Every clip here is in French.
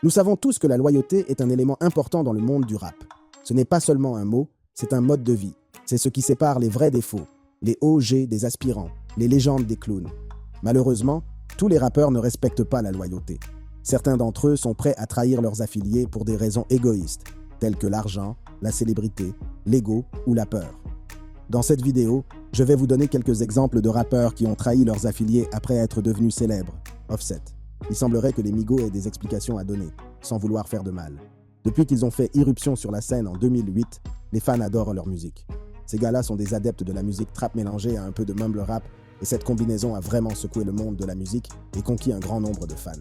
Nous savons tous que la loyauté est un élément important dans le monde du rap. Ce n'est pas seulement un mot, c'est un mode de vie. C'est ce qui sépare les vrais des faux, les OG des aspirants, les légendes des clowns. Malheureusement, tous les rappeurs ne respectent pas la loyauté. Certains d'entre eux sont prêts à trahir leurs affiliés pour des raisons égoïstes, telles que l'argent, la célébrité, l'ego ou la peur. Dans cette vidéo, je vais vous donner quelques exemples de rappeurs qui ont trahi leurs affiliés après être devenus célèbres. Offset. Il semblerait que les Migos aient des explications à donner, sans vouloir faire de mal. Depuis qu'ils ont fait irruption sur la scène en 2008, les fans adorent leur musique. Ces gars-là sont des adeptes de la musique trap mélangée à un peu de mumble rap, et cette combinaison a vraiment secoué le monde de la musique et conquis un grand nombre de fans.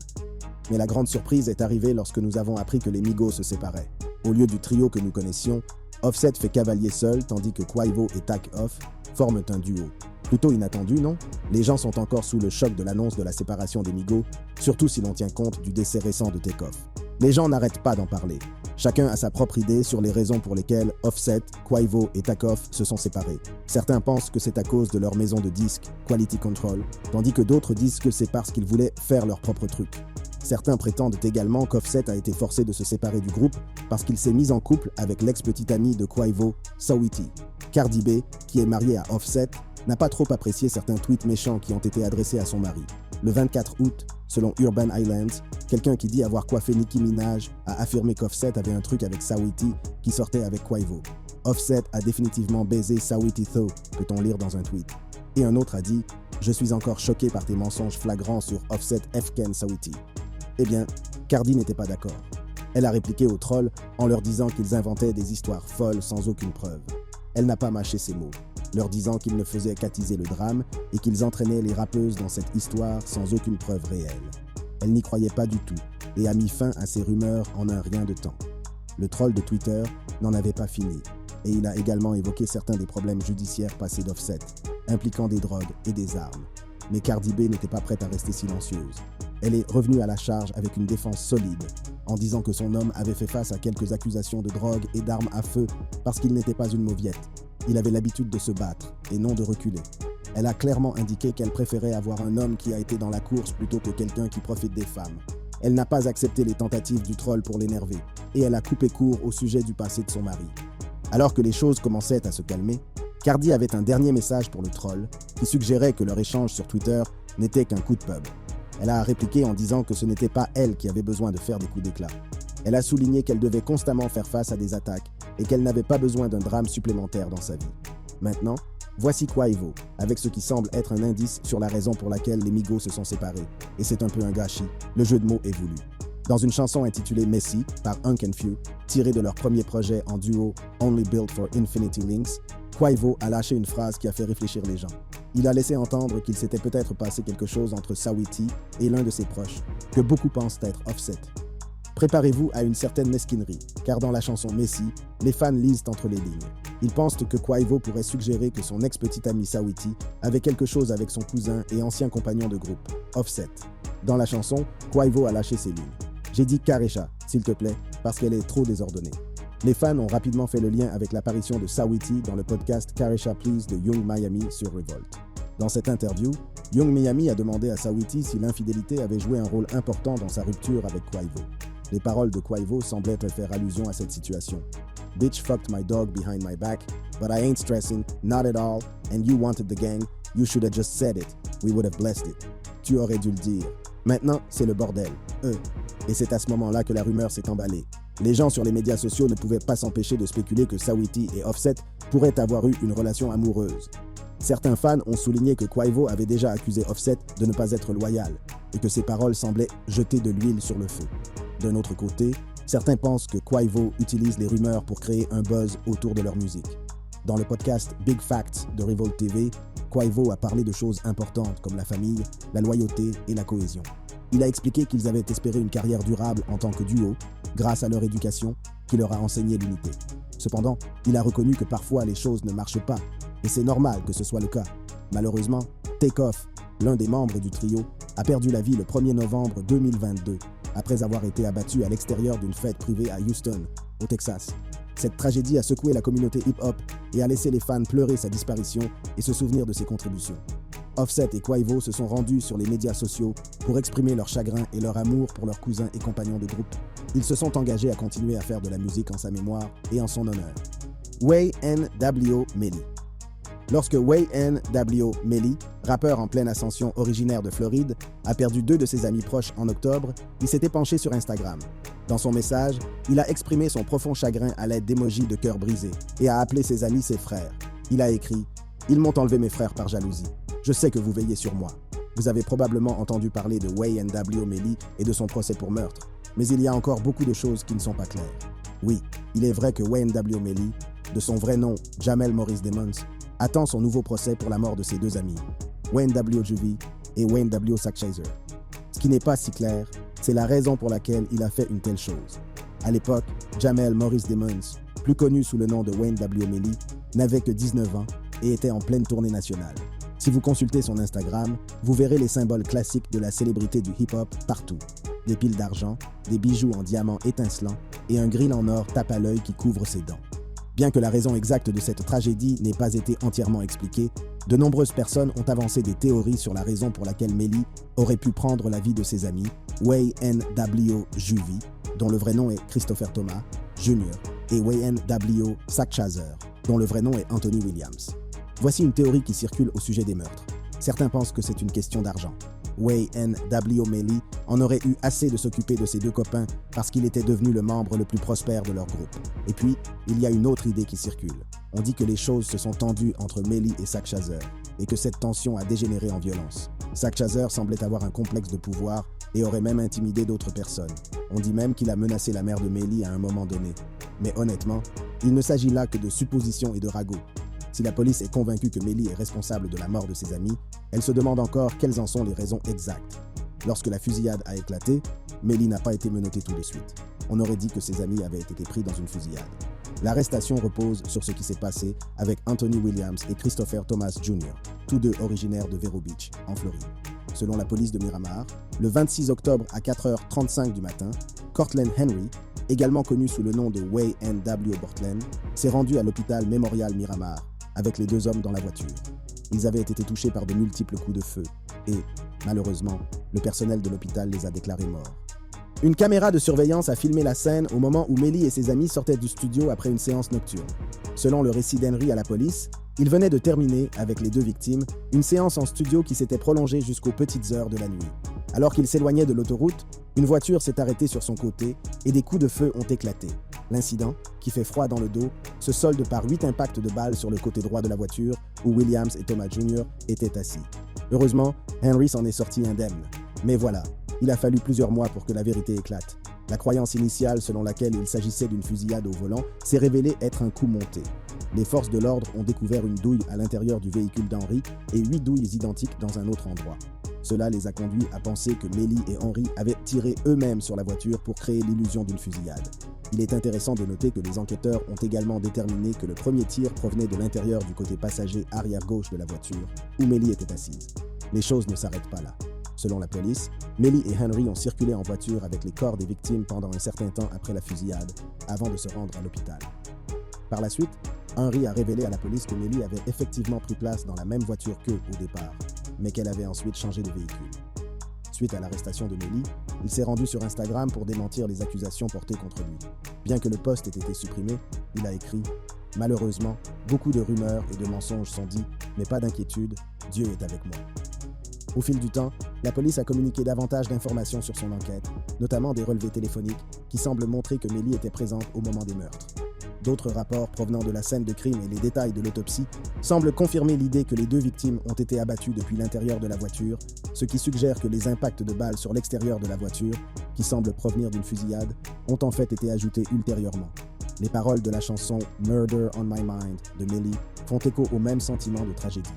Mais la grande surprise est arrivée lorsque nous avons appris que les Migos se séparaient. Au lieu du trio que nous connaissions, Offset fait cavalier seul, tandis que Quavo et Tak Off forment un duo. Plutôt inattendu, non? Les gens sont encore sous le choc de l'annonce de la séparation des Migos, surtout si l'on tient compte du décès récent de Takeoff. Les gens n'arrêtent pas d'en parler. Chacun a sa propre idée sur les raisons pour lesquelles Offset, Quavo et Takeoff se sont séparés. Certains pensent que c'est à cause de leur maison de disques, Quality Control, tandis que d'autres disent que c'est parce qu'ils voulaient faire leur propre truc. Certains prétendent également qu'Offset a été forcé de se séparer du groupe parce qu'il s'est mis en couple avec l'ex-petite amie de Quavo, Saweetie. Cardi B, qui est mariée à Offset, n'a pas trop apprécié certains tweets méchants qui ont été adressés à son mari. Le 24 août, selon Urban Islands, quelqu'un qui dit avoir coiffé Nicki Minaj a affirmé qu'Offset avait un truc avec Saweetie qui sortait avec Quavo. Offset a définitivement baisé Saweetie Tho, peut-on lire dans un tweet. Et un autre a dit « Je suis encore choqué par tes mensonges flagrants sur Offset Fken Saweetie ». Eh bien, Cardi n'était pas d'accord. Elle a répliqué aux trolls en leur disant qu'ils inventaient des histoires folles sans aucune preuve. Elle n'a pas mâché ses mots, leur disant qu'ils ne faisaient qu'attiser le drame et qu'ils entraînaient les rappeuses dans cette histoire sans aucune preuve réelle. Elle n'y croyait pas du tout et a mis fin à ces rumeurs en un rien de temps. Le troll de Twitter n'en avait pas fini et il a également évoqué certains des problèmes judiciaires passés d'Offset, impliquant des drogues et des armes. Mais Cardi B n'était pas prête à rester silencieuse. Elle est revenue à la charge avec une défense solide, en disant que son homme avait fait face à quelques accusations de drogue et d'armes à feu parce qu'il n'était pas une mauviette. Il avait l'habitude de se battre et non de reculer. Elle a clairement indiqué qu'elle préférait avoir un homme qui a été dans la course plutôt que quelqu'un qui profite des femmes. Elle n'a pas accepté les tentatives du troll pour l'énerver et elle a coupé court au sujet du passé de son mari. Alors que les choses commençaient à se calmer, Cardi avait un dernier message pour le troll qui suggérait que leur échange sur Twitter n'était qu'un coup de pub. Elle a répliqué en disant que ce n'était pas elle qui avait besoin de faire des coups d'éclat. Elle a souligné qu'elle devait constamment faire face à des attaques et qu'elle n'avait pas besoin d'un drame supplémentaire dans sa vie. Maintenant, voici Quavo, avec ce qui semble être un indice sur la raison pour laquelle les Migos se sont séparés. Et c'est un peu un gâchis, le jeu de mots est voulu. Dans une chanson intitulée Messy, par Unk and Few, tirée de leur premier projet en duo Only Built for Infinity Links, Quavo a lâché une phrase qui a fait réfléchir les gens. Il a laissé entendre qu'il s'était peut-être passé quelque chose entre Saweetie et l'un de ses proches, que beaucoup pensent être Offset. Préparez-vous à une certaine mesquinerie, car dans la chanson Messy, les fans lisent entre les lignes. Ils pensent que Quavo pourrait suggérer que son ex-petite amie Saweetie avait quelque chose avec son cousin et ancien compagnon de groupe, Offset. Dans la chanson, Quavo a lâché ses lignes. J'ai dit Karesha, s'il te plaît, parce qu'elle est trop désordonnée. Les fans ont rapidement fait le lien avec l'apparition de Saweetie dans le podcast Karesha Please de Young Miami sur Revolt. Dans cette interview, Young Miami a demandé à Saweetie si l'infidélité avait joué un rôle important dans sa rupture avec Quavo. Les paroles de Quavo semblaient faire allusion à cette situation. « Bitch fucked my dog behind my back, but I ain't stressing, not at all, and you wanted the gang, you should have just said it, we would have blessed it. » Tu aurais dû le dire. Maintenant, c'est le bordel. Et c'est à ce moment-là que la rumeur s'est emballée. Les gens sur les médias sociaux ne pouvaient pas s'empêcher de spéculer que Saweetie et Offset pourraient avoir eu une relation amoureuse. Certains fans ont souligné que Quavo avait déjà accusé Offset de ne pas être loyal et que ses paroles semblaient jeter de l'huile sur le feu. D'un autre côté, certains pensent que Quavo utilise les rumeurs pour créer un buzz autour de leur musique. Dans le podcast Big Facts de Revolt TV, Quavo a parlé de choses importantes comme la famille, la loyauté et la cohésion. Il a expliqué qu'ils avaient espéré une carrière durable en tant que duo, grâce à leur éducation, qui leur a enseigné l'unité. Cependant, il a reconnu que parfois les choses ne marchent pas, et c'est normal que ce soit le cas. Malheureusement, Takeoff, l'un des membres du trio, a perdu la vie le 1er novembre 2022, après avoir été abattu à l'extérieur d'une fête privée à Houston, au Texas. Cette tragédie a secoué la communauté hip-hop et a laissé les fans pleurer sa disparition et se souvenir de ses contributions. Offset et Quavo se sont rendus sur les médias sociaux pour exprimer leur chagrin et leur amour pour leurs cousins et compagnons de groupe. Ils se sont engagés à continuer à faire de la musique en sa mémoire et en son honneur. Way-N-W Melly. Lorsque Way-N-W Melly, rappeur en pleine ascension originaire de Floride, a perdu 2 de ses amis proches en octobre, il s'était penché sur Instagram. Dans son message, il a exprimé son profond chagrin à l'aide d'émojis de cœur brisé et a appelé ses amis ses frères. Il a écrit « Ils m'ont enlevé mes frères par jalousie. Je sais que vous veillez sur moi. Vous avez probablement entendu parler de Way-N-W Melly et de son procès pour meurtre, mais il y a encore beaucoup de choses qui ne sont pas claires. Oui, il est vrai que Way-N-W Melly, de son vrai nom Jamel Maurice Demons, attend son nouveau procès pour la mort de ses 2 amis, Wayne Juvie et Wayne Sackchaser. Ce qui n'est pas si clair, c'est la raison pour laquelle il a fait une telle chose. À l'époque, Jamel Maurice Demons, plus connu sous le nom de Wayne Melly, n'avait que 19 ans et était en pleine tournée nationale. Si vous consultez son Instagram, vous verrez les symboles classiques de la célébrité du hip-hop partout. Des piles d'argent, des bijoux en diamants étincelants et un grill en or tape à l'œil qui couvre ses dents. Bien que la raison exacte de cette tragédie n'ait pas été entièrement expliquée, de nombreuses personnes ont avancé des théories sur la raison pour laquelle Melly aurait pu prendre la vie de ses amis, Way-N-W Juvie, dont le vrai nom est Christopher Thomas, Jr., et Way-N-W Sackchaser, dont le vrai nom est Anthony Williams. Voici une théorie qui circule au sujet des meurtres. Certains pensent que c'est une question d'argent. Way-N-W Melly en aurait eu assez de s'occuper de ses 2 copains parce qu'il était devenu le membre le plus prospère de leur groupe. Et puis, il y a une autre idée qui circule. On dit que les choses se sont tendues entre Melly et Sackchaser et que cette tension a dégénéré en violence. Sackchaser semblait avoir un complexe de pouvoir et aurait même intimidé d'autres personnes. On dit même qu'il a menacé la mère de Melly à un moment donné. Mais honnêtement, il ne s'agit là que de suppositions et de ragots. Si la police est convaincue que Melly est responsable de la mort de ses amis, elle se demande encore quelles en sont les raisons exactes. Lorsque la fusillade a éclaté, Melly n'a pas été menottée tout de suite. On aurait dit que ses amis avaient été pris dans une fusillade. L'arrestation repose sur ce qui s'est passé avec Anthony Williams et Christopher Thomas Jr., tous 2 originaires de Vero Beach, en Floride. Selon la police de Miramar, le 26 octobre à 4h35 du matin, Cortland Henry, également connu sous le nom de Way-N-W Bortland, s'est rendu à l'hôpital Memorial Miramar avec les 2 hommes dans la voiture. Ils avaient été touchés par de multiples coups de feu et, malheureusement, le personnel de l'hôpital les a déclarés morts. Une caméra de surveillance a filmé la scène au moment où Melly et ses amis sortaient du studio après une séance nocturne. Selon le récit d'Henry à la police, il venait de terminer, avec les 2 victimes, une séance en studio qui s'était prolongée jusqu'aux petites heures de la nuit. Alors qu'il s'éloignait de l'autoroute, une voiture s'est arrêtée sur son côté et des coups de feu ont éclaté. L'incident, qui fait froid dans le dos, se solde par 8 impacts de balles sur le côté droit de la voiture où Williams et Thomas Jr. étaient assis. Heureusement, Henry s'en est sorti indemne. Mais voilà, il a fallu plusieurs mois pour que la vérité éclate. La croyance initiale selon laquelle il s'agissait d'une fusillade au volant s'est révélée être un coup monté. Les forces de l'ordre ont découvert une douille à l'intérieur du véhicule d'Henry et 8 douilles identiques dans un autre endroit. Cela les a conduits à penser que Melly et Henry avaient tiré eux-mêmes sur la voiture pour créer l'illusion d'une fusillade. Il est intéressant de noter que les enquêteurs ont également déterminé que le premier tir provenait de l'intérieur du côté passager arrière-gauche de la voiture, où Melly était assise. Les choses ne s'arrêtent pas là. Selon la police, Melly et Henry ont circulé en voiture avec les corps des victimes pendant un certain temps après la fusillade, avant de se rendre à l'hôpital. Par la suite, Henry a révélé à la police que Melly avait effectivement pris place dans la même voiture qu'eux au départ, mais qu'elle avait ensuite changé de véhicule. Suite à l'arrestation de Melly, il s'est rendu sur Instagram pour démentir les accusations portées contre lui. Bien que le post ait été supprimé, il a écrit « Malheureusement, beaucoup de rumeurs et de mensonges sont dits, mais pas d'inquiétude, Dieu est avec moi. » Au fil du temps, la police a communiqué davantage d'informations sur son enquête, notamment des relevés téléphoniques qui semblent montrer que Melly était présente au moment des meurtres. D'autres rapports provenant de la scène de crime et les détails de l'autopsie semblent confirmer l'idée que les 2 victimes ont été abattues depuis l'intérieur de la voiture, ce qui suggère que les impacts de balles sur l'extérieur de la voiture, qui semblent provenir d'une fusillade, ont en fait été ajoutés ultérieurement. Les paroles de la chanson « Murder on My Mind » de Melly font écho au même sentiment de tragédie.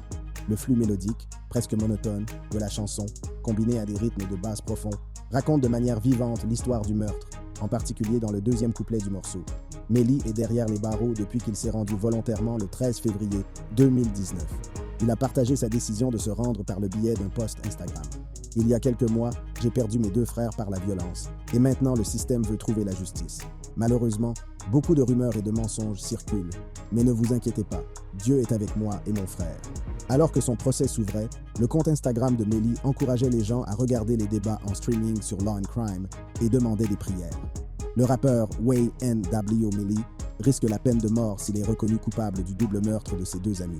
Le flux mélodique, presque monotone, de la chanson, combiné à des rythmes de basse profonds, raconte de manière vivante l'histoire du meurtre, en particulier dans le 2e couplet du morceau. Melly est derrière les barreaux depuis qu'il s'est rendu volontairement le 13 février 2019. Il a partagé sa décision de se rendre par le biais d'un post Instagram. Il y a quelques mois, j'ai perdu mes 2 frères par la violence, et maintenant le système veut trouver la justice. Malheureusement, beaucoup de rumeurs et de mensonges circulent, mais ne vous inquiétez pas, Dieu est avec moi et mon frère. Alors que son procès s'ouvrait, le compte Instagram de Melly encourageait les gens à regarder les débats en streaming sur Law & Crime et demandait des prières. Le rappeur Way N.W. Melly risque la peine de mort s'il est reconnu coupable du double meurtre de ses 2 amis.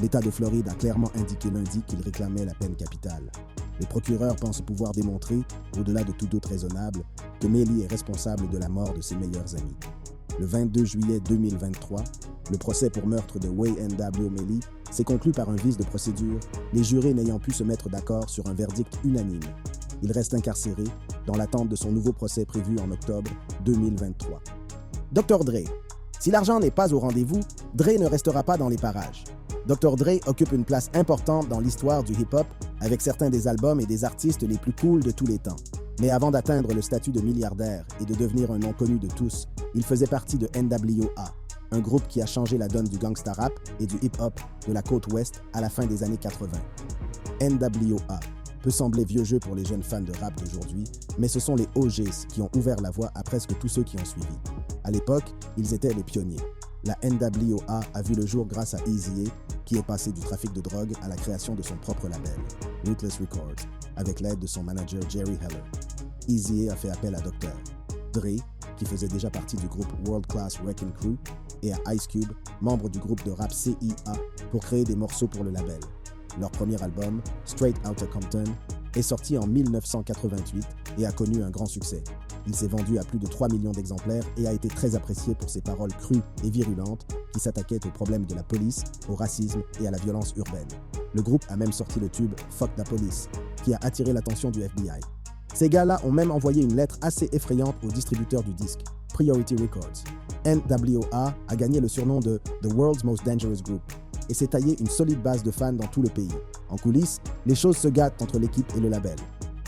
L'État de Floride a clairement indiqué lundi qu'il réclamait la peine capitale. Les procureurs pensent pouvoir démontrer, au-delà de tout doute raisonnable, que Melly est responsable de la mort de ses meilleurs amis. Le 22 juillet 2023, le procès pour meurtre de Way N.W. Melly s'est conclu par un vice de procédure, les jurés n'ayant pu se mettre d'accord sur un verdict unanime. Il reste incarcéré dans l'attente de son nouveau procès prévu en octobre 2023. Dr. Dre. Si l'argent n'est pas au rendez-vous, Dre ne restera pas dans les parages. Dr. Dre occupe une place importante dans l'histoire du hip-hop avec certains des albums et des artistes les plus cool de tous les temps. Mais avant d'atteindre le statut de milliardaire et de devenir un nom connu de tous, il faisait partie de NWA, un groupe qui a changé la donne du gangsta rap et du hip-hop de la côte ouest à la fin des années 80. NWA peut sembler vieux jeu pour les jeunes fans de rap d'aujourd'hui, mais ce sont les OGs qui ont ouvert la voie à presque tous ceux qui ont suivi. À l'époque, ils étaient les pionniers. La NWA a vu le jour grâce à Eazy-E, qui est passé du trafic de drogue à la création de son propre label, Ruthless Records, avec l'aide de son manager Jerry Heller. Eazy-E a fait appel à Dr. Dre, qui faisait déjà partie du groupe World Class Wrecking Crew, et à Ice Cube, membre du groupe de rap CIA, pour créer des morceaux pour le label. Leur premier album, Straight Outta Compton, est sorti en 1988 et a connu un grand succès. Il s'est vendu à plus de 3 millions d'exemplaires et a été très apprécié pour ses paroles crues et virulentes qui s'attaquaient aux problèmes de la police, au racisme et à la violence urbaine. Le groupe a même sorti le tube Fuck the Police, qui a attiré l'attention du FBI. Ces gars-là ont même envoyé une lettre assez effrayante au distributeur du disque, Priority Records. NWA a gagné le surnom de The World's Most Dangerous Group et s'est taillé une solide base de fans dans tout le pays. En coulisses, les choses se gâtent entre l'équipe et le label.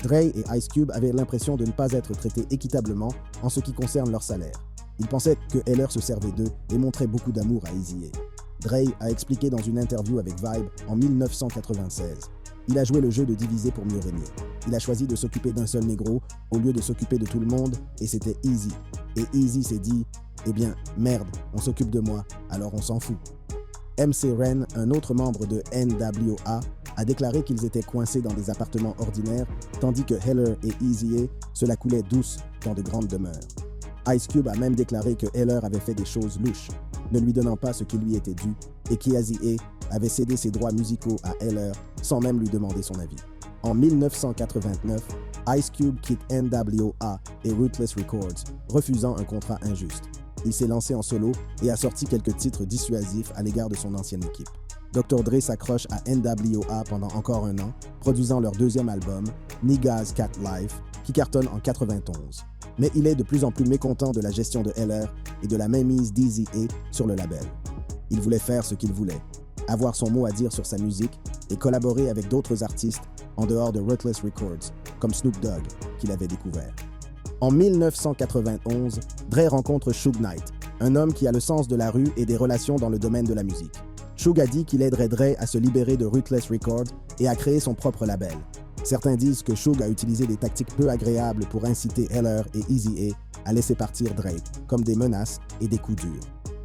Dre et Ice Cube avaient l'impression de ne pas être traités équitablement en ce qui concerne leur salaire. Ils pensaient que Heller se servait d'eux et montrait beaucoup d'amour à Eazy-E. Dre a expliqué dans une interview avec Vibe en 1996. Il a joué le jeu de diviser pour mieux régner. Il a choisi de s'occuper d'un seul négro au lieu de s'occuper de tout le monde et c'était Eazy. Et Eazy s'est dit « Eh bien, merde, on s'occupe de moi, alors on s'en fout ». MC Ren, un autre membre de NWA, a déclaré qu'ils étaient coincés dans des appartements ordinaires, tandis que Heller et Eazy-E se la coulaient douce dans de grandes demeures. Ice Cube a même déclaré que Heller avait fait des choses louches, ne lui donnant pas ce qui lui était dû, et qu'Eazy-E avait cédé ses droits musicaux à Heller sans même lui demander son avis. En 1989, Ice Cube quitte NWA et Ruthless Records, refusant un contrat injuste. Il s'est lancé en solo et a sorti quelques titres dissuasifs à l'égard de son ancienne équipe. Dr. Dre s'accroche à NWA pendant encore un an, produisant leur deuxième album, Niggas Cat Life, qui cartonne en 91. Mais il est de plus en plus mécontent de la gestion de Heller et de la mainmise d'Eazy-E sur le label. Il voulait faire ce qu'il voulait, avoir son mot à dire sur sa musique et collaborer avec d'autres artistes en dehors de Ruthless Records, comme Snoop Dogg, qu'il avait découvert. En 1991, Dre rencontre Suge Knight, un homme qui a le sens de la rue et des relations dans le domaine de la musique. Suge a dit qu'il aiderait Dre à se libérer de Ruthless Records et à créer son propre label. Certains disent que Suge a utilisé des tactiques peu agréables pour inciter Heller et Eazy-E à laisser partir Dre, comme des menaces et des coups durs.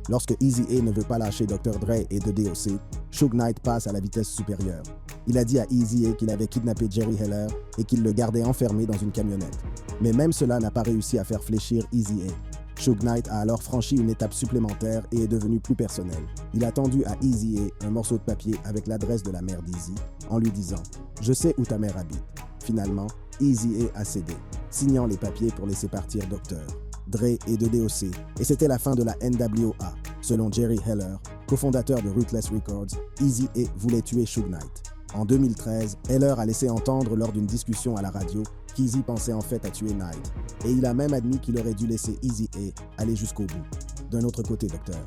Lorsque Eazy-E ne veut pas lâcher Dr. Dre et The DOC, Suge Knight passe à la vitesse supérieure. Il a dit à Eazy-E qu'il avait kidnappé Jerry Heller et qu'il le gardait enfermé dans une camionnette. Mais même cela n'a pas réussi à faire fléchir Eazy-E. Suge Knight a alors franchi une étape supplémentaire et est devenu plus personnel. Il a tendu à Eazy-E un morceau de papier avec l'adresse de la mère d'Eazy, en lui disant « Je sais où ta mère habite ». Finalement, Eazy-E a cédé, signant les papiers pour laisser partir Dr. Dre et The DOC, et c'était la fin de la NWA. Selon Jerry Heller, cofondateur de Ruthless Records, Eazy-E voulait tuer Suge Knight. En 2013, Heller a laissé entendre lors d'une discussion à la radio qu'Eazy pensait en fait à tuer Knight, et il a même admis qu'il aurait dû laisser Eazy-E aller jusqu'au bout. D'un autre côté, Dr.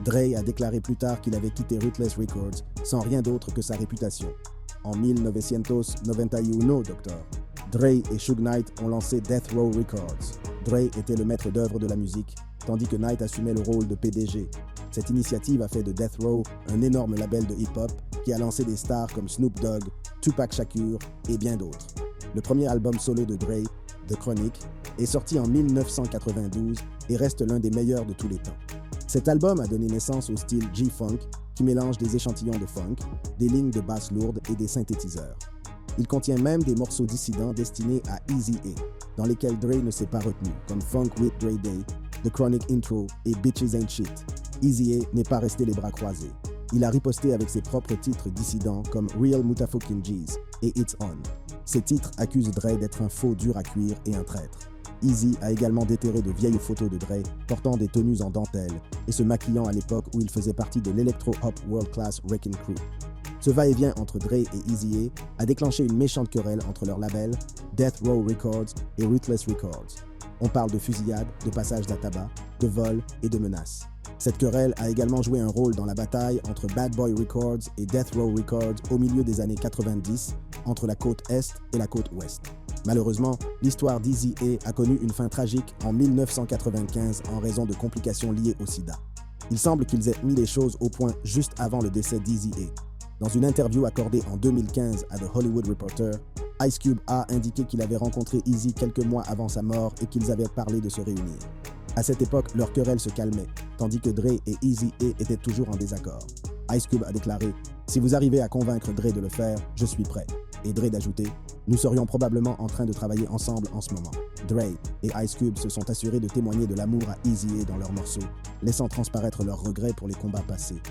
Dre a déclaré plus tard qu'il avait quitté Ruthless Records sans rien d'autre que sa réputation. En 1991, Dr. Dre et Suge Knight ont lancé Death Row Records. Dre était le maître d'œuvre de la musique, tandis que Knight assumait le rôle de PDG. Cette initiative a fait de Death Row un énorme label de hip-hop qui a lancé des stars comme Snoop Dogg, Tupac Shakur et bien d'autres. Le premier album solo de Dre, The Chronic, est sorti en 1992 et reste l'un des meilleurs de tous les temps. Cet album a donné naissance au style G-Funk, qui mélange des échantillons de funk, des lignes de basse lourde et des synthétiseurs. Il contient même des morceaux dissidents destinés à Eazy-E, dans lesquels Dre ne s'est pas retenu, comme Funk with Dre Day, The Chronic Intro et Bitches Ain't Shit. Eazy-E n'est pas resté les bras croisés. Il a riposté avec ses propres titres dissidents comme Real Mutafucking G's et It's On. Ces titres accusent Dre d'être un faux dur à cuire et un traître. Eazy a également déterré de vieilles photos de Dre portant des tenues en dentelle et se maquillant à l'époque où il faisait partie de l'Electro-Hop World Class Wrecking Crew. Ce va-et-vient entre Dre et Eazy-E a déclenché une méchante querelle entre leurs labels Death Row Records et Ruthless Records. On parle de fusillade, de passage à tabac, de vol et de menaces. Cette querelle a également joué un rôle dans la bataille entre Bad Boy Records et Death Row Records au milieu des années 90, entre la côte Est et la côte Ouest. Malheureusement, l'histoire d'Eazy-E a connu une fin tragique en 1995 en raison de complications liées au sida. Il semble qu'ils aient mis les choses au point juste avant le décès d'Eazy-E. Dans une interview accordée en 2015 à The Hollywood Reporter, Ice Cube a indiqué qu'il avait rencontré Eazy quelques mois avant sa mort et qu'ils avaient parlé de se réunir. À cette époque, leur querelle se calmait, tandis que Dre et Eazy-E étaient toujours en désaccord. Ice Cube a déclaré « Si vous arrivez à convaincre Dre de le faire, je suis prêt. » Et Dre d'ajouter « Nous serions probablement en train de travailler ensemble en ce moment. » Dre et Ice Cube se sont assurés de témoigner de l'amour à Eazy-E dans leurs morceaux, laissant transparaître leurs regrets pour les combats passés.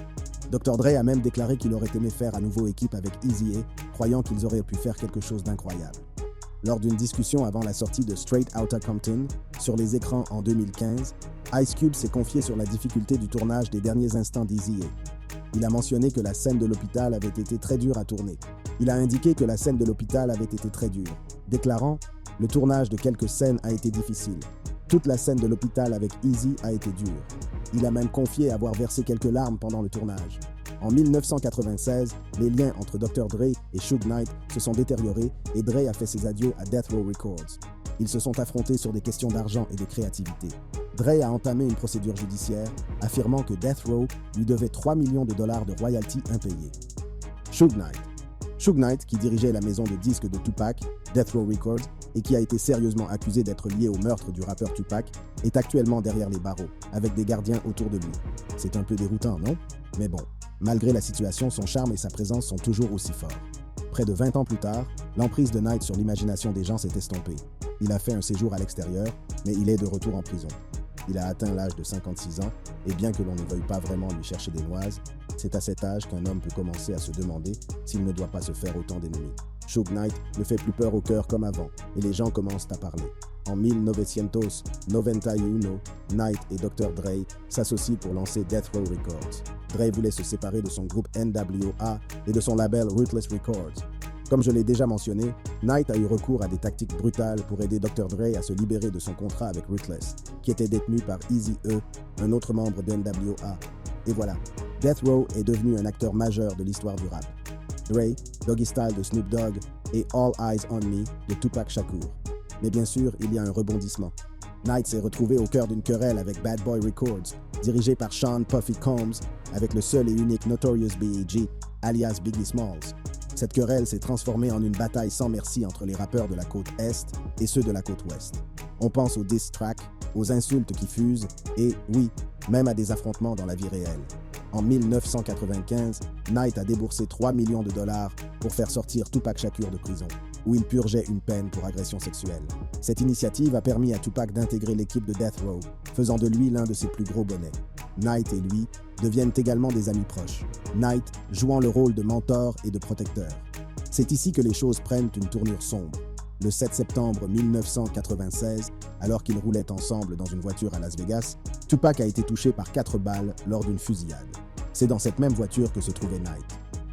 Dr. Dre a même déclaré qu'il aurait aimé faire à nouveau équipe avec Eazy-E, croyant qu'ils auraient pu faire quelque chose d'incroyable. Lors d'une discussion avant la sortie de Straight Outta Compton sur les écrans en 2015, Ice Cube s'est confié sur la difficulté du tournage des derniers instants d'Eazy-E. Il a mentionné que la scène de l'hôpital avait été très dure à tourner. Il a indiqué que la scène de l'hôpital avait été très dure, déclarant « Le tournage de quelques scènes a été difficile. Toute la scène de l'hôpital avec Eazy a été dure. » Il a même confié avoir versé quelques larmes pendant le tournage. En 1996, les liens entre Dr. Dre et Suge Knight se sont détériorés et Dre a fait ses adieux à Death Row Records. Ils se sont affrontés sur des questions d'argent et de créativité. Dre a entamé une procédure judiciaire, affirmant que Death Row lui devait 3 millions de dollars de royalties impayées. Suge Knight. Suge Knight, qui dirigeait la maison de disques de Tupac, Death Row Records, et qui a été sérieusement accusé d'être lié au meurtre du rappeur Tupac, est actuellement derrière les barreaux, avec des gardiens autour de lui. C'est un peu déroutant, non? Mais bon, malgré la situation, son charme et sa présence sont toujours aussi forts. Près de 20 ans plus tard, l'emprise de Knight sur l'imagination des gens s'est estompée. Il a fait un séjour à l'extérieur, mais il est de retour en prison. Il a atteint l'âge de 56 ans, et bien que l'on ne veuille pas vraiment lui chercher des noises, c'est à cet âge qu'un homme peut commencer à se demander s'il ne doit pas se faire autant d'ennemis. Suge Knight ne fait plus peur au cœur comme avant, et les gens commencent à parler. En 1991, Knight et Dr. Dre s'associent pour lancer Death Row Records. Dre voulait se séparer de son groupe NWA et de son label Ruthless Records. Comme je l'ai déjà mentionné, Knight a eu recours à des tactiques brutales pour aider Dr. Dre à se libérer de son contrat avec Ruthless, qui était détenu par Eazy-E, un autre membre de NWA. Et voilà, Death Row est devenu un acteur majeur de l'histoire du rap. Dre, Doggy Style de Snoop Dogg et All Eyes on Me de Tupac Shakur. Mais bien sûr, il y a un rebondissement. Knight s'est retrouvé au cœur d'une querelle avec Bad Boy Records, dirigé par Sean Puffy Combs, avec le seul et unique Notorious B.I.G., alias Biggie Smalls. Cette querelle s'est transformée en une bataille sans merci entre les rappeurs de la côte Est et ceux de la côte Ouest. On pense aux diss tracks, aux insultes qui fusent et, oui, même à des affrontements dans la vie réelle. En 1995, Knight a déboursé 3 millions de dollars pour faire sortir Tupac Shakur de prison, où il purgeait une peine pour agression sexuelle. Cette initiative a permis à Tupac d'intégrer l'équipe de Death Row, faisant de lui l'un de ses plus gros bonnets. Knight et lui deviennent également des amis proches, Knight jouant le rôle de mentor et de protecteur. C'est ici que les choses prennent une tournure sombre. Le 7 septembre 1996, alors qu'ils roulaient ensemble dans une voiture à Las Vegas, Tupac a été touché par 4 balles lors d'une fusillade. C'est dans cette même voiture que se trouvait Knight.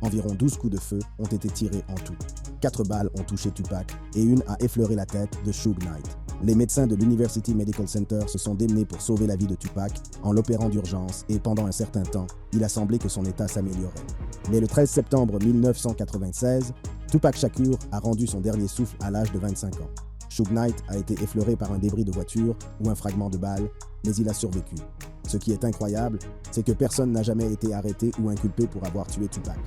Environ 12 coups de feu ont été tirés en tout. 4 balles ont touché Tupac et une a effleuré la tête de Suge Knight. Les médecins de l'University Medical Center se sont démenés pour sauver la vie de Tupac en l'opérant d'urgence et pendant un certain temps, il a semblé que son état s'améliorait. Mais le 13 septembre 1996, Tupac Shakur a rendu son dernier souffle à l'âge de 25 ans. Suge Knight a été effleuré par un débris de voiture ou un fragment de balle, mais il a survécu. Ce qui est incroyable, c'est que personne n'a jamais été arrêté ou inculpé pour avoir tué Tupac.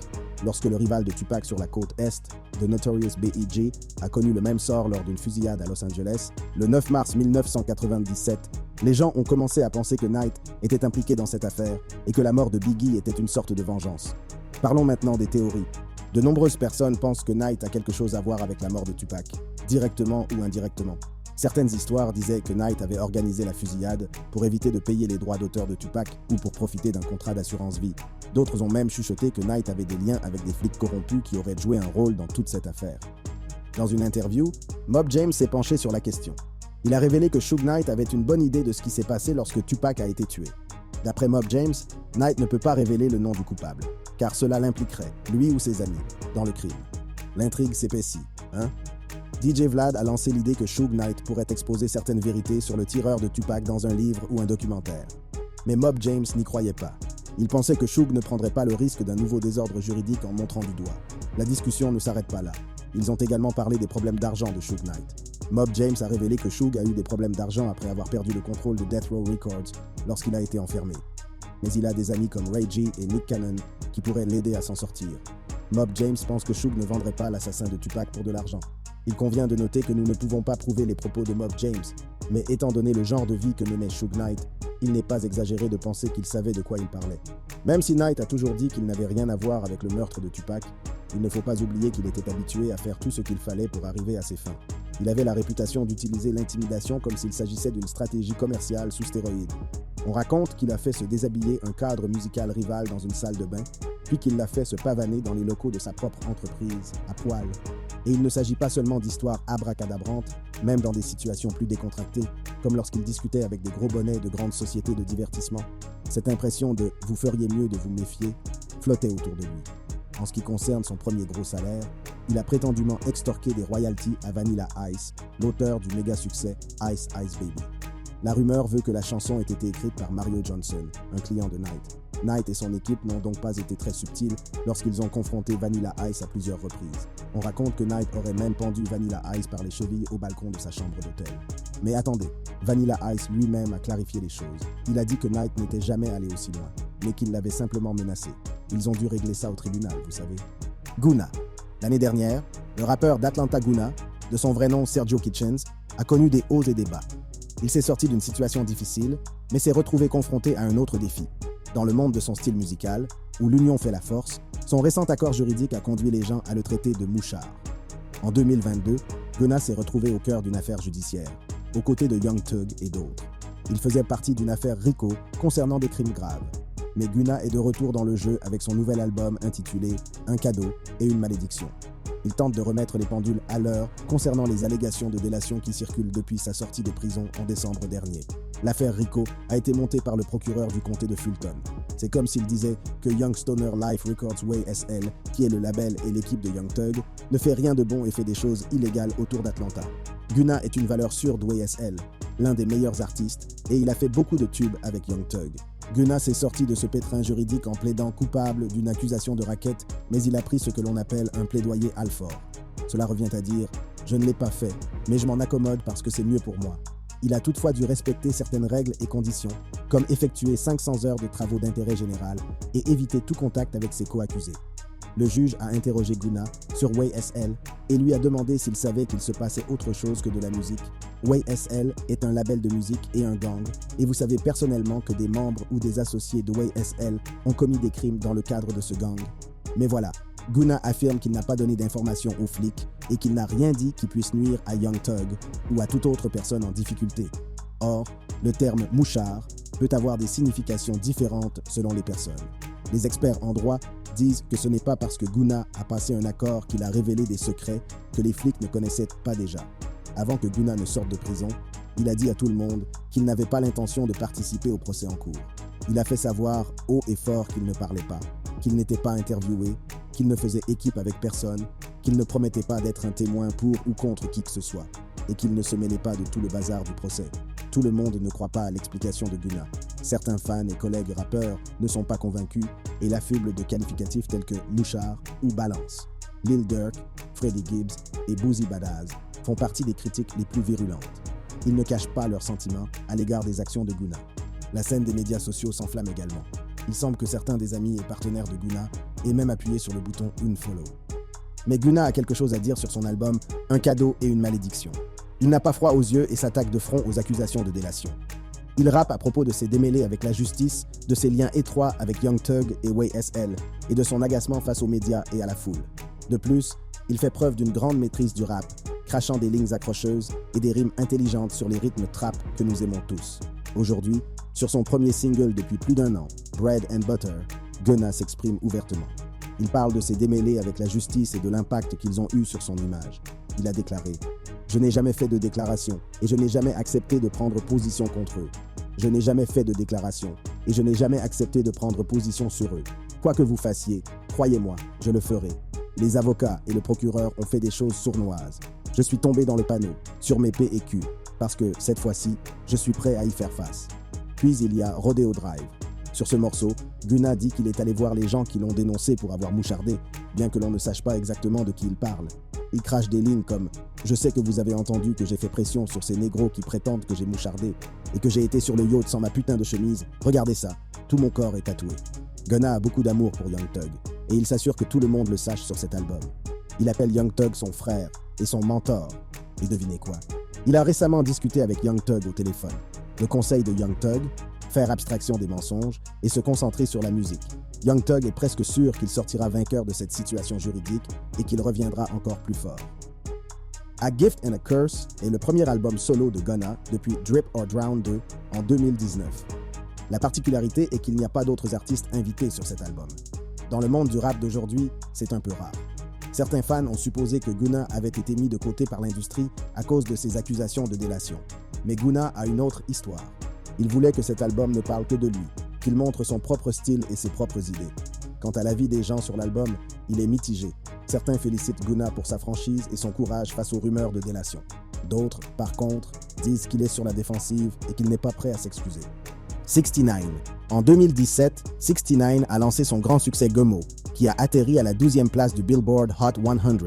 lorsque le rival de Tupac sur la côte Est, The Notorious B.I.G., a connu le même sort lors d'une fusillade à Los Angeles, le 9 mars 1997, les gens ont commencé à penser que Knight était impliqué dans cette affaire et que la mort de Biggie était une sorte de vengeance. Parlons maintenant des théories. De nombreuses personnes pensent que Knight a quelque chose à voir avec la mort de Tupac, directement ou indirectement. Certaines histoires disaient que Knight avait organisé la fusillade pour éviter de payer les droits d'auteur de Tupac ou pour profiter d'un contrat d'assurance vie. D'autres ont même chuchoté que Knight avait des liens avec des flics corrompus qui auraient joué un rôle dans toute cette affaire. Dans une interview, Mob James s'est penché sur la question. Il a révélé que Suge Knight avait une bonne idée de ce qui s'est passé lorsque Tupac a été tué. D'après Mob James, Knight ne peut pas révéler le nom du coupable, car cela l'impliquerait, lui ou ses amis, dans le crime. L'intrigue s'épaissit, hein? DJ Vlad a lancé l'idée que Suge Knight pourrait exposer certaines vérités sur le tireur de Tupac dans un livre ou un documentaire. Mais Mob James n'y croyait pas. Il pensait que Suge ne prendrait pas le risque d'un nouveau désordre juridique en montrant du doigt. La discussion ne s'arrête pas là. Ils ont également parlé des problèmes d'argent de Suge Knight. Mob James a révélé que Suge a eu des problèmes d'argent après avoir perdu le contrôle de Death Row Records lorsqu'il a été enfermé. Mais il a des amis comme Ray G et Nick Cannon qui pourraient l'aider à s'en sortir. Mob James pense que Suge ne vendrait pas l'assassin de Tupac pour de l'argent. Il convient de noter que nous ne pouvons pas prouver les propos de Mob James, mais étant donné le genre de vie que menait Suge Knight, il n'est pas exagéré de penser qu'il savait de quoi il parlait. Même si Knight a toujours dit qu'il n'avait rien à voir avec le meurtre de Tupac, il ne faut pas oublier qu'il était habitué à faire tout ce qu'il fallait pour arriver à ses fins. Il avait la réputation d'utiliser l'intimidation comme s'il s'agissait d'une stratégie commerciale sous stéroïdes. On raconte qu'il a fait se déshabiller un cadre musical rival dans une salle de bain, puis qu'il l'a fait se pavaner dans les locaux de sa propre entreprise, à poil. Et il ne s'agit pas seulement d'histoires abracadabrantes, même dans des situations plus décontractées, comme lorsqu'il discutait avec des gros bonnets de grandes sociétés de divertissement. Cette impression de « vous feriez mieux de vous méfier » flottait autour de lui. En ce qui concerne son premier gros salaire, il a prétendument extorqué des royalties à Vanilla Ice, l'auteur du méga succès Ice Ice Baby. La rumeur veut que la chanson ait été écrite par Mario Johnson, un client de Knight. Knight et son équipe n'ont donc pas été très subtils lorsqu'ils ont confronté Vanilla Ice à plusieurs reprises. On raconte que Knight aurait même pendu Vanilla Ice par les chevilles au balcon de sa chambre d'hôtel. Mais attendez, Vanilla Ice lui-même a clarifié les choses. Il a dit que Knight n'était jamais allé aussi loin, mais qu'il l'avait simplement menacé. Ils ont dû régler ça au tribunal, vous savez. Gunna. L'année dernière, le rappeur d'Atlanta Gunna, de son vrai nom Sergio Kitchens, a connu des hauts et des bas. Il s'est sorti d'une situation difficile, mais s'est retrouvé confronté à un autre défi. Dans le monde de son style musical, où l'union fait la force, son récent accord juridique a conduit les gens à le traiter de mouchard. En 2022, Gunna s'est retrouvé au cœur d'une affaire judiciaire, aux côtés de Young Thug et d'autres. Il faisait partie d'une affaire RICO concernant des crimes graves. Mais Gunna est de retour dans le jeu avec son nouvel album intitulé « Un cadeau et une malédiction ». Il tente de remettre les pendules à l'heure concernant les allégations de délation qui circulent depuis sa sortie de prison en décembre dernier. L'affaire RICO a été montée par le procureur du comté de Fulton. C'est comme s'il disait que Young Stoner Life Records Way SL, qui est le label et l'équipe de Young Thug, ne fait rien de bon et fait des choses illégales autour d'Atlanta. Gunna est une valeur sûre de Way SL, l'un des meilleurs artistes, et il a fait beaucoup de tubes avec Young Thug. Gunna s'est sorti de ce pétrin juridique en plaidant coupable d'une accusation de racket, mais il a pris ce que l'on appelle un plaidoyer Alfort. Cela revient à dire « Je ne l'ai pas fait, mais je m'en accommode parce que c'est mieux pour moi ». Il a toutefois dû respecter certaines règles et conditions, comme effectuer 500 heures de travaux d'intérêt général et éviter tout contact avec ses co-accusés. Le juge a interrogé Gunna sur Way SL et lui a demandé s'il savait qu'il se passait autre chose que de la musique. Way SL est un label de musique et un gang, et vous savez personnellement que des membres ou des associés de Way SL ont commis des crimes dans le cadre de ce gang. Mais voilà, Gunna affirme qu'il n'a pas donné d'informations aux flics et qu'il n'a rien dit qui puisse nuire à Young Thug ou à toute autre personne en difficulté. Or, le terme « mouchard » peut avoir des significations différentes selon les personnes. Les experts en droit disent que ce n'est pas parce que Gunna a passé un accord qu'il a révélé des secrets que les flics ne connaissaient pas déjà. Avant que Gunna ne sorte de prison, il a dit à tout le monde qu'il n'avait pas l'intention de participer au procès en cours. Il a fait savoir haut et fort qu'il ne parlait pas, qu'il n'était pas interviewé, qu'il ne faisait équipe avec personne, qu'il ne promettait pas d'être un témoin pour ou contre qui que ce soit, et qu'il ne se mêlait pas de tout le bazar du procès. Tout le monde ne croit pas à l'explication de Gunna. Certains fans et collègues rappeurs ne sont pas convaincus et l'affublent de qualificatifs tels que mouchard ou balance. Lil Durk, Freddie Gibbs et Boozy Badazz font partie des critiques les plus virulentes. Ils ne cachent pas leurs sentiments à l'égard des actions de Gunna. La scène des médias sociaux s'enflamme également. Il semble que certains des amis et partenaires de Gunna aient même appuyé sur le bouton Unfollow. Mais Gunna a quelque chose à dire sur son album Un cadeau et une malédiction. Il n'a pas froid aux yeux et s'attaque de front aux accusations de délation. Il rappe à propos de ses démêlés avec la justice, de ses liens étroits avec Young Thug et Way SL, et de son agacement face aux médias et à la foule. De plus, il fait preuve d'une grande maîtrise du rap, crachant des lignes accrocheuses et des rimes intelligentes sur les rythmes trap que nous aimons tous. Aujourd'hui, sur son premier single depuis plus d'1 an, Bread and Butter, Gunna s'exprime ouvertement. Il parle de ses démêlés avec la justice et de l'impact qu'ils ont eu sur son image. Il a déclaré « Je n'ai jamais fait de déclaration et je n'ai jamais accepté de prendre position contre eux. Je n'ai jamais fait de déclaration et je n'ai jamais accepté de prendre position sur eux. Quoi que vous fassiez, croyez-moi, je le ferai. Les avocats et le procureur ont fait des choses sournoises. Je suis tombé dans le panneau, sur mes P et Q, parce que, cette fois-ci, je suis prêt à y faire face. » Puis il y a Rodeo Drive. Sur ce morceau, Gunna dit qu'il est allé voir les gens qui l'ont dénoncé pour avoir mouchardé, bien que l'on ne sache pas exactement de qui il parle. Il crache des lignes comme « Je sais que vous avez entendu que j'ai fait pression sur ces négros qui prétendent que j'ai mouchardé et que j'ai été sur le yacht sans ma putain de chemise. Regardez ça, tout mon corps est tatoué. » Gunna a beaucoup d'amour pour Young Thug et il s'assure que tout le monde le sache sur cet album. Il appelle Young Thug son frère et son mentor. Et devinez quoi? Il a récemment discuté avec Young Thug au téléphone. Le conseil de Young Thug, faire abstraction des mensonges et se concentrer sur la musique. Young Thug est presque sûr qu'il sortira vainqueur de cette situation juridique et qu'il reviendra encore plus fort. A Gift and a Curse est le premier album solo de Gunna depuis Drip or Drown 2 en 2019. La particularité est qu'il n'y a pas d'autres artistes invités sur cet album. Dans le monde du rap d'aujourd'hui, c'est un peu rare. Certains fans ont supposé que Gunna avait été mis de côté par l'industrie à cause de ses accusations de délation. Mais Gunna a une autre histoire. Il voulait que cet album ne parle que de lui, qu'il montre son propre style et ses propres idées. Quant à l'avis des gens sur l'album, il est mitigé. Certains félicitent Gunna pour sa franchise et son courage face aux rumeurs de délation. D'autres, par contre, disent qu'il est sur la défensive et qu'il n'est pas prêt à s'excuser. 69. En 2017, 69 a lancé son grand succès Gummo, qui a atterri à la 12e place du Billboard Hot 100.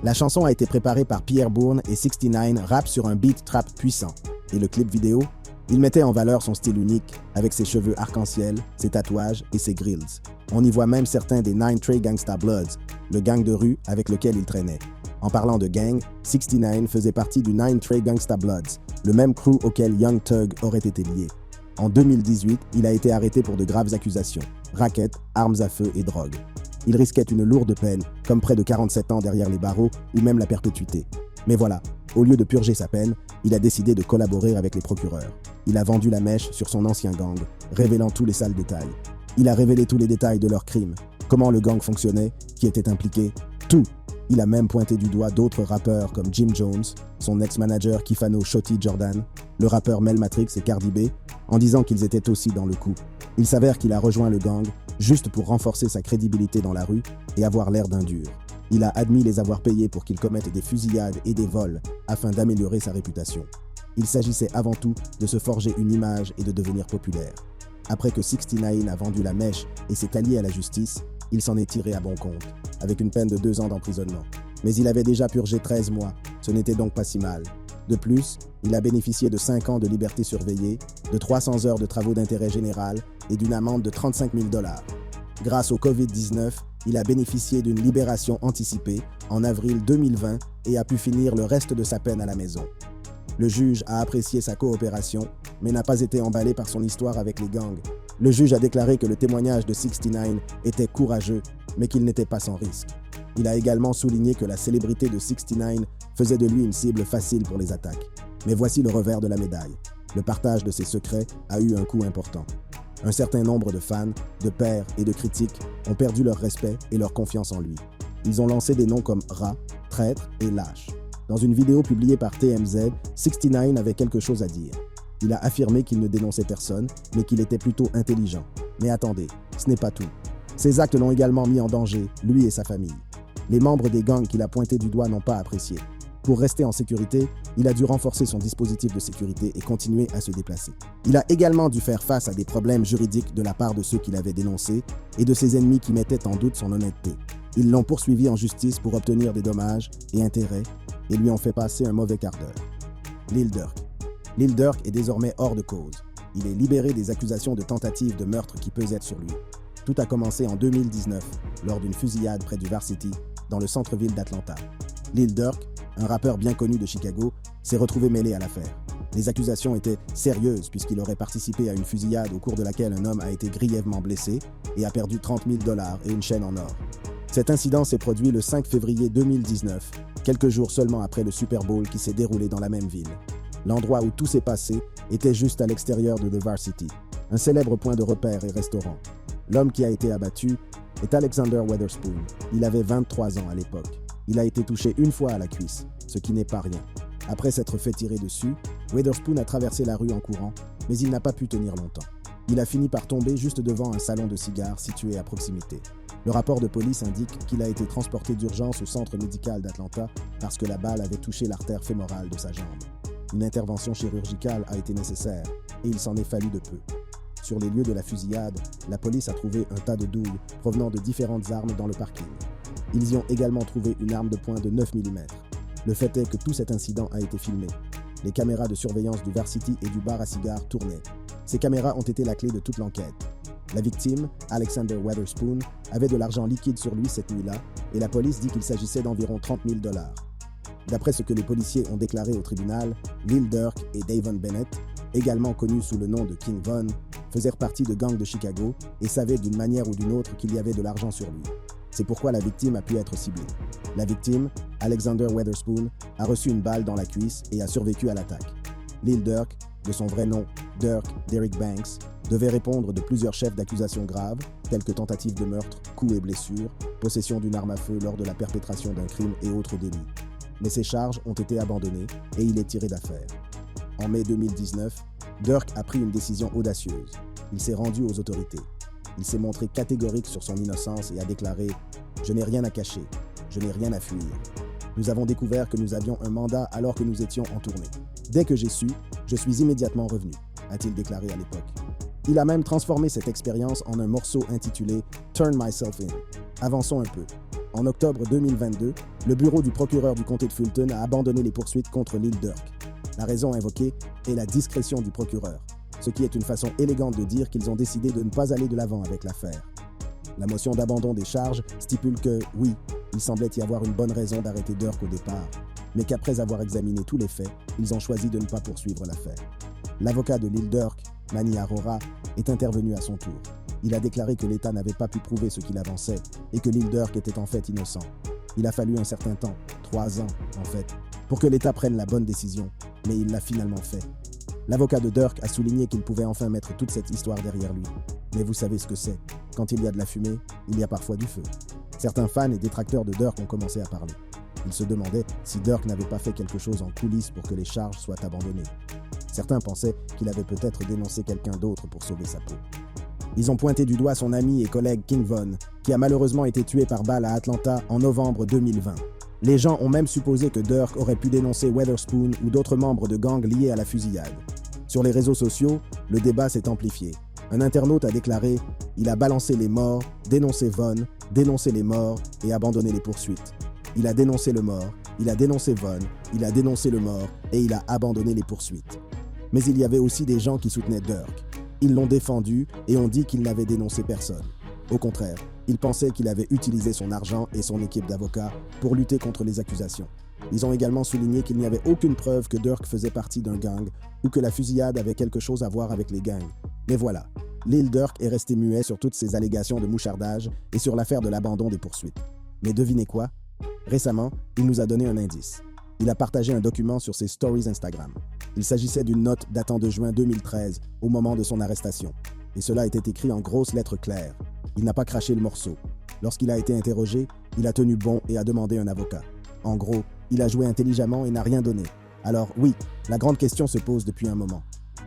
La chanson a été préparée par Pierre Bourne et 69 rappe sur un beat trap puissant. Et le clip vidéo? Il mettait en valeur son style unique, avec ses cheveux arc-en-ciel, ses tatouages et ses grills. On y voit même certains des 9 Trey Gangsta Bloods, le gang de rue avec lequel il traînait. En parlant de gang, 69 faisait partie du 9 Trey Gangsta Bloods, le même crew auquel Young Thug aurait été lié. En 2018, il a été arrêté pour de graves accusations, racket, armes à feu et drogue. Il risquait une lourde peine, comme près de 47 ans derrière les barreaux ou même la perpétuité. Mais voilà, au lieu de purger sa peine, il a décidé de collaborer avec les procureurs. Il a vendu la mèche sur son ancien gang, révélant tous les sales détails. Il a révélé tous les détails de leurs crimes, comment le gang fonctionnait, qui était impliqué, tout. Il a même pointé du doigt d'autres rappeurs comme Jim Jones, son ex-manager Kifano Shotty Jordan, le rappeur Mel Matrix et Cardi B, en disant qu'ils étaient aussi dans le coup. Il s'avère qu'il a rejoint le gang juste pour renforcer sa crédibilité dans la rue et avoir l'air d'un dur. Il a admis les avoir payés pour qu'ils commettent des fusillades et des vols afin d'améliorer sa réputation. Il s'agissait avant tout de se forger une image et de devenir populaire. Après que 69 a vendu la mèche et s'est allié à la justice, il s'en est tiré à bon compte, avec une peine de 2 ans d'emprisonnement. Mais il avait déjà purgé 13 mois, ce n'était donc pas si mal. De plus, il a bénéficié de 5 ans de liberté surveillée, de 300 heures de travaux d'intérêt général et d'une amende de 35 000 $. Grâce au Covid-19, il a bénéficié d'une libération anticipée en avril 2020 et a pu finir le reste de sa peine à la maison. Le juge a apprécié sa coopération, mais n'a pas été emballé par son histoire avec les gangs. Le juge a déclaré que le témoignage de 69 était courageux, mais qu'il n'était pas sans risque. Il a également souligné que la célébrité de 69 faisait de lui une cible facile pour les attaques. Mais voici le revers de la médaille. Le partage de ses secrets a eu un coût important. Un certain nombre de fans, de pairs et de critiques ont perdu leur respect et leur confiance en lui. Ils ont lancé des noms comme rat, traître et lâche. Dans une vidéo publiée par TMZ, 69 avait quelque chose à dire. Il a affirmé qu'il ne dénonçait personne, mais qu'il était plutôt intelligent. Mais attendez, ce n'est pas tout. Ses actes l'ont également mis en danger, lui et sa famille. Les membres des gangs qu'il a pointés du doigt n'ont pas apprécié. Pour rester en sécurité, il a dû renforcer son dispositif de sécurité et continuer à se déplacer. Il a également dû faire face à des problèmes juridiques de la part de ceux qui l'avaient dénoncé et de ses ennemis qui mettaient en doute son honnêteté. Ils l'ont poursuivi en justice pour obtenir des dommages et intérêts et lui ont fait passer un mauvais quart d'heure. Lil Durk. Lil Durk est désormais hors de cause. Il est libéré des accusations de tentative de meurtre qui pesaient sur lui. Tout a commencé en 2019, lors d'une fusillade près du Varsity, dans le centre-ville d'Atlanta. Lil Durk, un rappeur bien connu de Chicago, s'est retrouvé mêlé à l'affaire. Les accusations étaient sérieuses puisqu'il aurait participé à une fusillade au cours de laquelle un homme a été grièvement blessé et a perdu 30 000 $ et une chaîne en or. Cet incident s'est produit le 5 février 2019, quelques jours seulement après le Super Bowl qui s'est déroulé dans la même ville. L'endroit où tout s'est passé était juste à l'extérieur de The Varsity, un célèbre point de repère et restaurant. L'homme qui a été abattu est Alexander Weatherspoon. Il avait 23 ans à l'époque. Il a été touché une fois à la cuisse, ce qui n'est pas rien. Après s'être fait tirer dessus, Weatherspoon a traversé la rue en courant, mais il n'a pas pu tenir longtemps. Il a fini par tomber juste devant un salon de cigares situé à proximité. Le rapport de police indique qu'il a été transporté d'urgence au centre médical d'Atlanta parce que la balle avait touché l'artère fémorale de sa jambe. Une intervention chirurgicale a été nécessaire et il s'en est fallu de peu. Sur les lieux de la fusillade, la police a trouvé un tas de douilles provenant de différentes armes dans le parking. Ils y ont également trouvé une arme de poing de 9 mm. Le fait est que tout cet incident a été filmé. Les caméras de surveillance du Varsity et du bar à cigares tournaient. Ces caméras ont été la clé de toute l'enquête. La victime, Alexander Weatherspoon, avait de l'argent liquide sur lui cette nuit-là et la police dit qu'il s'agissait d'environ 30 000 $. D'après ce que les policiers ont déclaré au tribunal, Lil Durk et Davon Bennett, également connus sous le nom de King Von, faisaient partie de gangs de Chicago et savaient d'une manière ou d'une autre qu'il y avait de l'argent sur lui. C'est pourquoi la victime a pu être ciblée. La victime, Alexander Weatherspoon, a reçu une balle dans la cuisse et a survécu à l'attaque. Lil Durk, de son vrai nom Durk Derrick Banks, devait répondre de plusieurs chefs d'accusation graves, tels que tentative de meurtre, coups et blessures, possession d'une arme à feu lors de la perpétration d'un crime et autres délits. Mais ces charges ont été abandonnées et il est tiré d'affaire. En mai 2019, Durk a pris une décision audacieuse. Il s'est rendu aux autorités. Il s'est montré catégorique sur son innocence et a déclaré « Je n'ai rien à cacher, je n'ai rien à fuir. Nous avons découvert que nous avions un mandat alors que nous étions en tournée. Dès que j'ai su, je suis immédiatement revenu », a-t-il déclaré à l'époque. Il a même transformé cette expérience en un morceau intitulé « Turn Myself In ». Avançons un peu. En octobre 2022, le bureau du procureur du comté de Fulton a abandonné les poursuites contre Lil Durk. La raison invoquée est la discrétion du procureur, ce qui est une façon élégante de dire qu'ils ont décidé de ne pas aller de l'avant avec l'affaire. La motion d'abandon des charges stipule que, oui, il semblait y avoir une bonne raison d'arrêter Durk au départ, mais qu'après avoir examiné tous les faits, ils ont choisi de ne pas poursuivre l'affaire. L'avocat de Lil Durk, Manny Arora, est intervenu à son tour. Il a déclaré que l'État n'avait pas pu prouver ce qu'il avançait et que Lil Durk était en fait innocent. Il a fallu un certain temps, 3 ans en fait, pour que l'État prenne la bonne décision, mais il l'a finalement fait. L'avocat de Durk a souligné qu'il pouvait enfin mettre toute cette histoire derrière lui. Mais vous savez ce que c'est. Quand il y a de la fumée, il y a parfois du feu. Certains fans et détracteurs de Durk ont commencé à parler. Ils se demandaient si Durk n'avait pas fait quelque chose en coulisses pour que les charges soient abandonnées. Certains pensaient qu'il avait peut-être dénoncé quelqu'un d'autre pour sauver sa peau. Ils ont pointé du doigt son ami et collègue King Von, qui a malheureusement été tué par balle à Atlanta en novembre 2020. Les gens ont même supposé que Durk aurait pu dénoncer Weatherspoon ou d'autres membres de gangs liés à la fusillade. Sur les réseaux sociaux, le débat s'est amplifié. Un internaute a déclaré « Il a balancé les morts, dénoncé Von, dénoncé les morts et abandonné les poursuites. Il a dénoncé le mort, il a dénoncé Von, il a dénoncé le mort et il a abandonné les poursuites. » Mais il y avait aussi des gens qui soutenaient Durk. Ils l'ont défendu et ont dit qu'il n'avait dénoncé personne. Au contraire, ils pensaient qu'il avait utilisé son argent et son équipe d'avocats pour lutter contre les accusations. Ils ont également souligné qu'il n'y avait aucune preuve que Durk faisait partie d'un gang ou que la fusillade avait quelque chose à voir avec les gangs. Mais voilà, Lil Durk est resté muet sur toutes ces allégations de mouchardage et sur l'affaire de l'abandon des poursuites. Mais devinez quoi? Récemment, il nous a donné un indice. Il a partagé un document sur ses stories Instagram. Il s'agissait d'une note datant de juin 2013, au moment de son arrestation. Et cela était écrit en grosses lettres claires. Il n'a pas craché le morceau. Lorsqu'il a été interrogé, il a tenu bon et a demandé un avocat. En gros, il a joué intelligemment et n'a rien donné. Alors oui, la grande question se pose depuis un moment.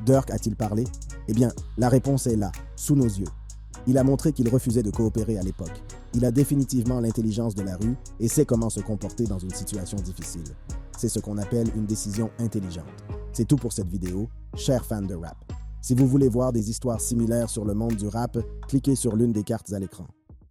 Durk a-t-il parlé? Eh bien, la réponse est là, sous nos yeux. Il a montré qu'il refusait de coopérer à l'époque. Il a définitivement l'intelligence de la rue et sait comment se comporter dans une situation difficile. C'est ce qu'on appelle une décision intelligente. C'est tout pour cette vidéo, chers fans de rap. Si vous voulez voir des histoires similaires sur le monde du rap, cliquez sur l'une des cartes à l'écran.